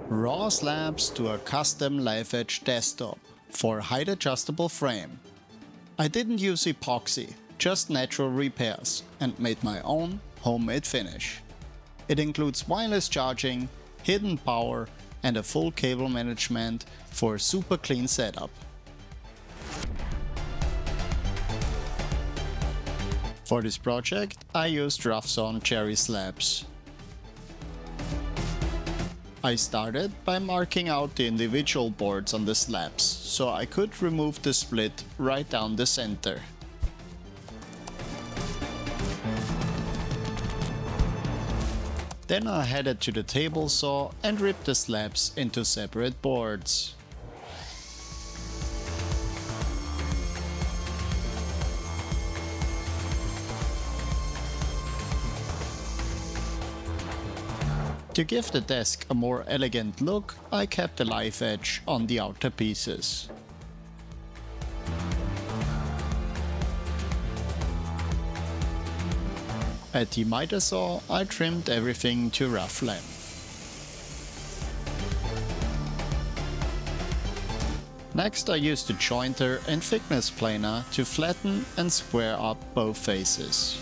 Raw slabs to a custom live edge desktop for height adjustable frame. I didn't use epoxy, just natural repairs, and made my own homemade finish. It includes wireless charging, hidden power and a full cable management for a super clean setup. For this project I used rough-sawn cherry slabs. I started by marking out the individual boards on the slabs, so I could remove the split right down the center. Then I headed to the table saw and ripped the slabs into separate boards. To give the desk a more elegant look, I kept the live edge on the outer pieces. At the miter saw, I trimmed everything to rough length. Next I used the jointer and thickness planer to flatten and square up both faces.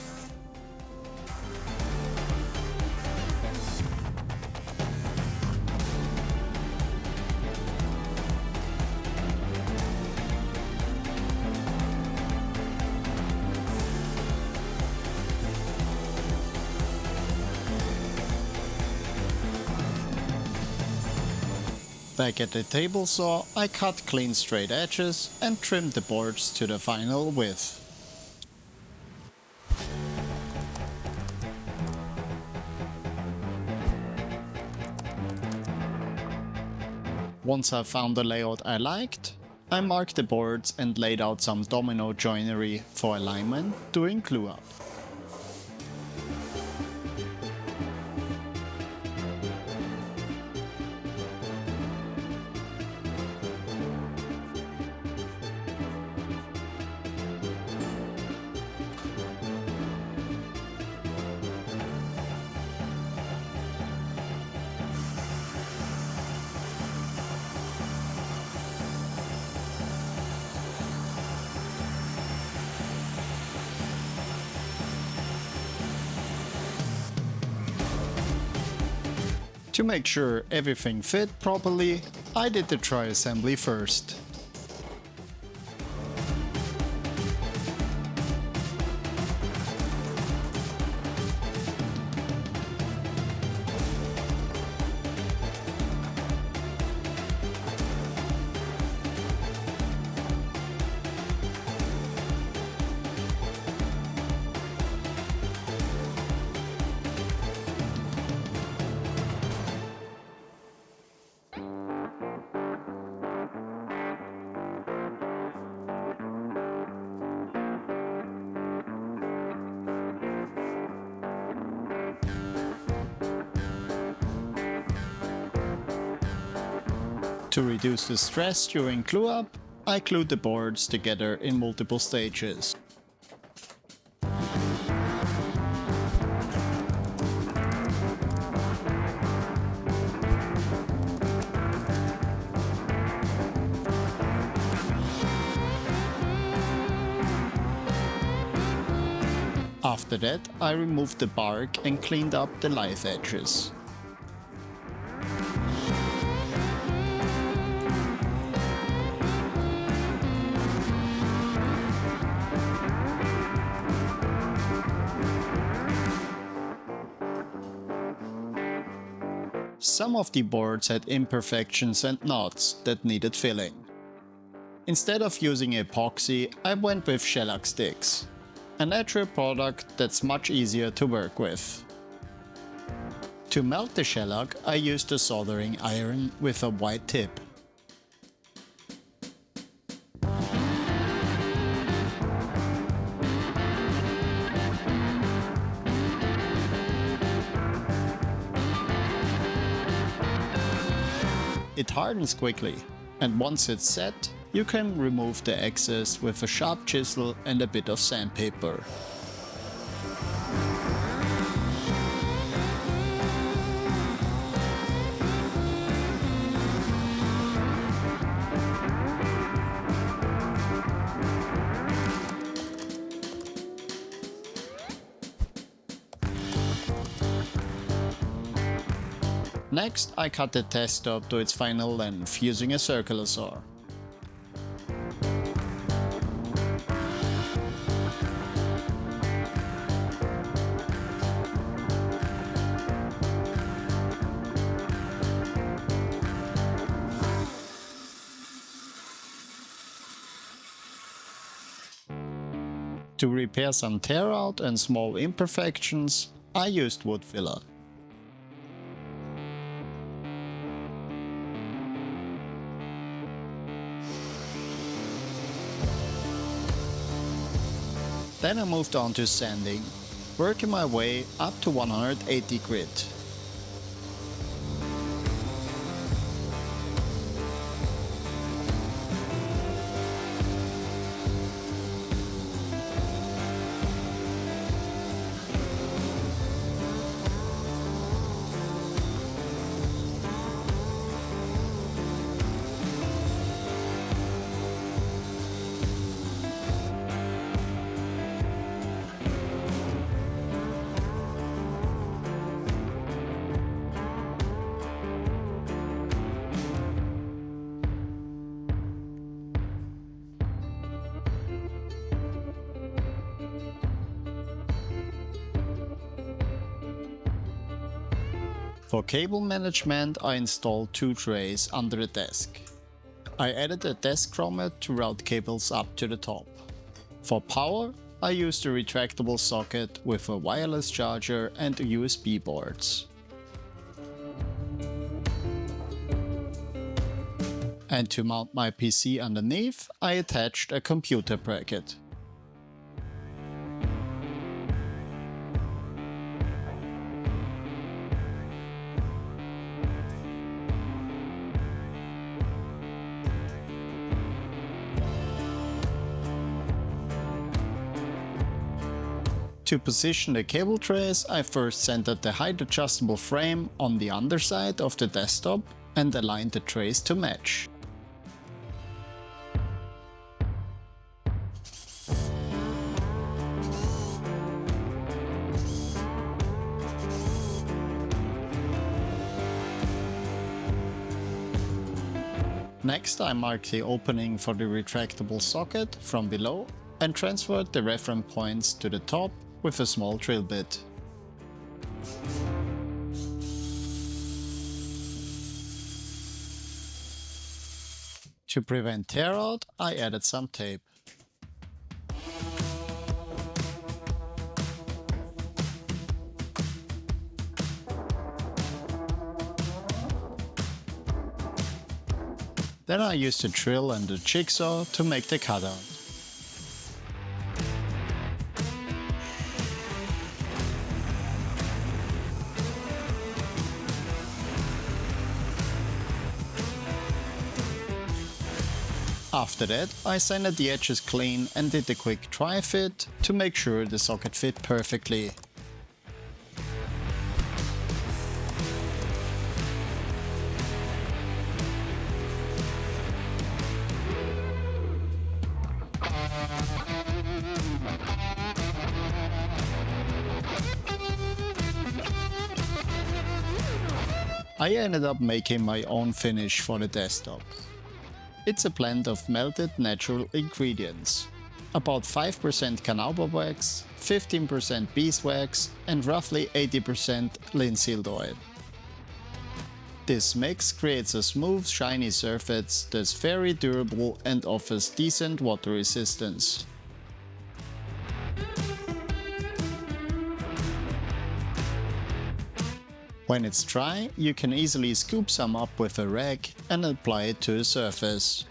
Back at the table saw, I cut clean straight edges and trimmed the boards to the final width. Once I found the layout I liked, I marked the boards and laid out some domino joinery for alignment during glue up. To make sure everything fit properly, I did the tri-assembly first. To reduce the stress during glue up, I glued the boards together in multiple stages. After that, I removed the bark and cleaned up the live edges. Some of the boards had imperfections and knots that needed filling. Instead of using epoxy, I went with shellac sticks, a natural product that's much easier to work with. To melt the shellac, I used a soldering iron with a white tip. It hardens quickly, and once it's set, you can remove the excess with a sharp chisel and a bit of sandpaper. Next, I cut the desktop to its final length using a circular saw. To repair some tear out and small imperfections, I used wood filler. Then I moved on to sanding, working my way up to 180 grit. For cable management, I installed 2 trays under the desk. I added a desk grommet to route cables up to the top. For power, I used a retractable socket with a wireless charger and USB boards. And to mount my PC underneath, I attached a computer bracket. To position the cable trays, I first centered the height adjustable frame on the underside of the desktop and aligned the trays to match. Next, I marked the opening for the retractable socket from below and transferred the reference points to the top with a small drill bit. To prevent tear out, I added some tape. Then I used a drill and a jigsaw to make the cutout. After that, I sanded the edges clean and did a quick dry fit to make sure the socket fit perfectly. I ended up making my own finish for the desktop. It's a blend of melted natural ingredients. About 5% carnauba wax, 15% beeswax and roughly 80% linseed oil. This mix creates a smooth, shiny surface that's very durable and offers decent water resistance. When it's dry, you can easily scoop some up with a rag and apply it to a surface.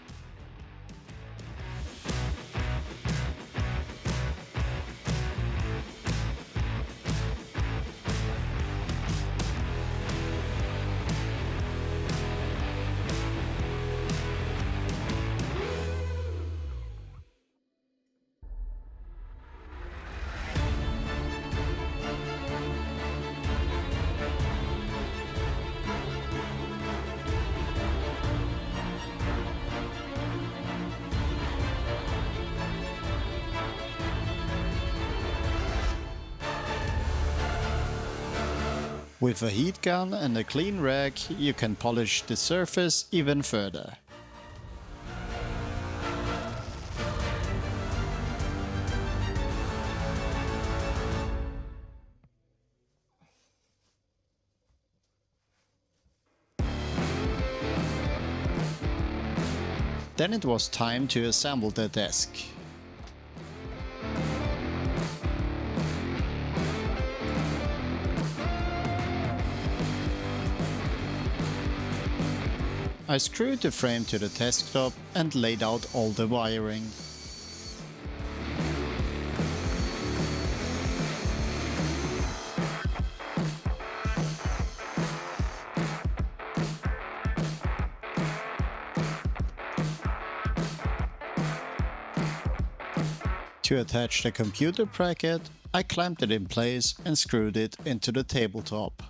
With a heat gun and a clean rag, you can polish the surface even further. Then it was time to assemble the desk. I screwed the frame to the desktop and laid out all the wiring. To attach the computer bracket, I clamped it in place and screwed it into the tabletop.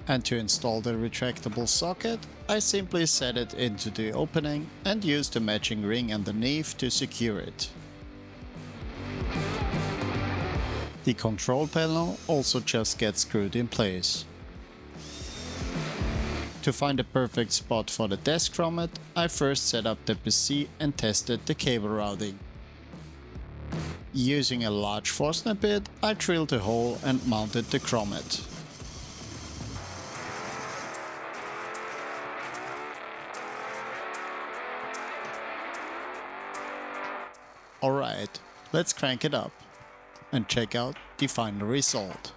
And to install the retractable socket, I simply set it into the opening and used the matching ring underneath to secure it. The control panel also just gets screwed in place. To find the perfect spot for the desk grommet, I first set up the PC and tested the cable routing. Using a large Forstner bit, I drilled a hole and mounted the grommet. Alright, let's crank it up and check out the final result.